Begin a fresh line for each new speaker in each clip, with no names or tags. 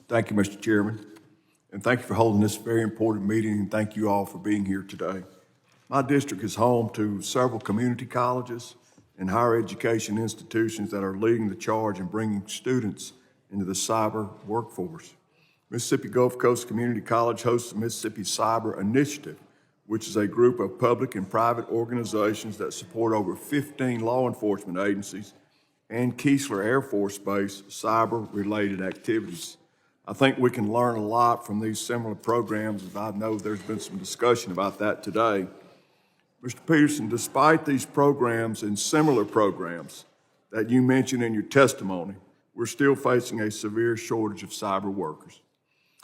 Thank you, Mr. Chairman, and thank you for holding this very important meeting, and thank you all for being here today. My district is home to several community colleges and higher education institutions that are leading the charge in bringing students into the cyber workforce. Mississippi Gulf Coast Community College hosts the Mississippi Cyber Initiative, which is a group of public and private organizations that support over 15 law enforcement agencies and Keesler Air Force Base cyber-related activities. I think we can learn a lot from these similar programs, as I know there's been some discussion about that today. Mr. Peterson, despite these programs and similar programs that you mentioned in your testimony, we're still facing a severe shortage of cyber workers.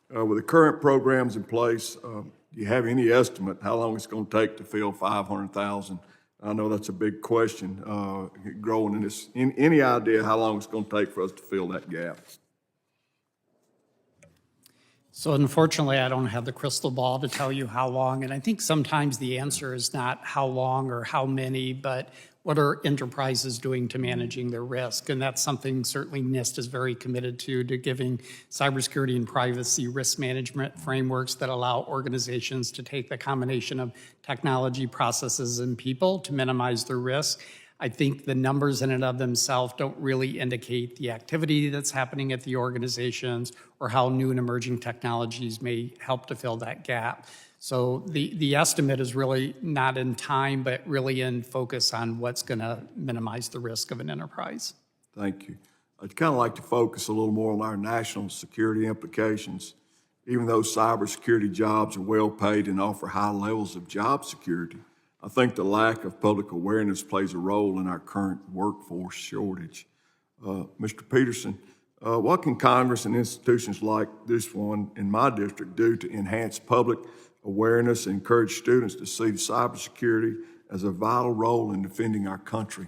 With the current programs in place, do you have any estimate how long it's going to take to fill 500,000? I know that's a big question growing in this. Any idea how long it's going to take for us to fill that gap?
So unfortunately, I don't have the crystal ball to tell you how long, and I think sometimes the answer is not how long or how many, but what are enterprises doing to managing their risk? And that's something certainly NIST is very committed to giving cybersecurity and privacy risk management frameworks that allow organizations to take the combination of technology, processes, and people to minimize their risk. I think the numbers in and of themselves don't really indicate the activity that's happening at the organizations or how new and emerging technologies may help to fill that gap. So the estimate is really not in time, but really in focus on what's going to minimize the risk of an enterprise.
Thank you. I'd kind of like to focus a little more on our national security implications. Even though cybersecurity jobs are well paid and offer high levels of job security, I think the lack of public awareness plays a role in our current workforce shortage. Mr. Peterson, what can Congress and institutions like this one in my district do to enhance public awareness and encourage students to see cybersecurity as a vital role in defending our country?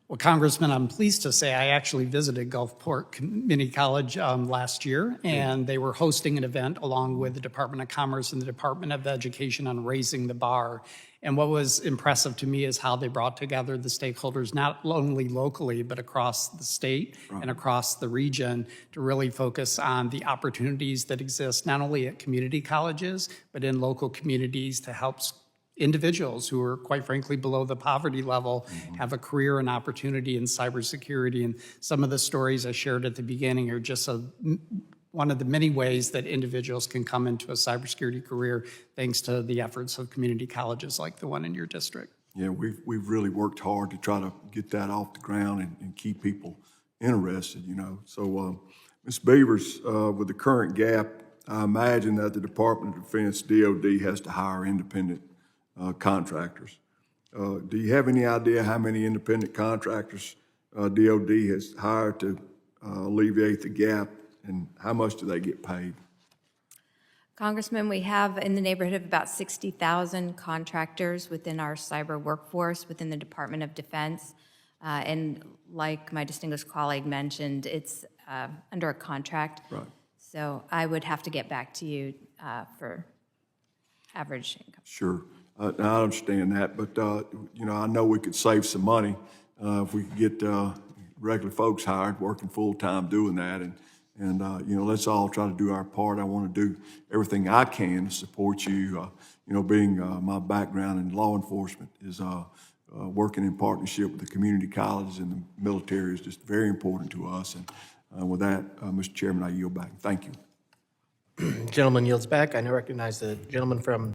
Well, Congressman, I'm pleased to say I actually visited Gulfport Community College last year, and they were hosting an event along with the Department of Commerce and the Department of Education on raising the bar. And what was impressive to me is how they brought together the stakeholders, not only locally, but across the state and across the region to really focus on the opportunities that exist, not only at community colleges, but in local communities to help individuals who are, quite frankly, below the poverty level have a career and opportunity in cybersecurity. And some of the stories I shared at the beginning are just one of the many ways that individuals can come into a cybersecurity career thanks to the efforts of community colleges like the one in your district.
Yeah, we've really worked hard to try to get that off the ground and keep people interested, you know. So, Ms. Beavers, with the current gap, I imagine that the Department of Defense, DOD, has to hire independent contractors. Do you have any idea how many independent contractors DOD has hired to alleviate the gap, and how much do they get paid?
Congressman, we have in the neighborhood of about 60,000 contractors within our cyber workforce within the Department of Defense. And like my distinguished colleague mentioned, it's under a contract.
Right.
So I would have to get back to you for average income.
Sure. I understand that, but you know, I know we could save some money if we could get regular folks hired, working full time, doing that, and you know, let's all try to do our part. I want to do everything I can to support you. You know, being my background in law enforcement is working in partnership with the community colleges and the military is just very important to us. And with that, Mr. Chairman, I yield back. Thank you.
Gentleman yields back. I now recognize the gentleman from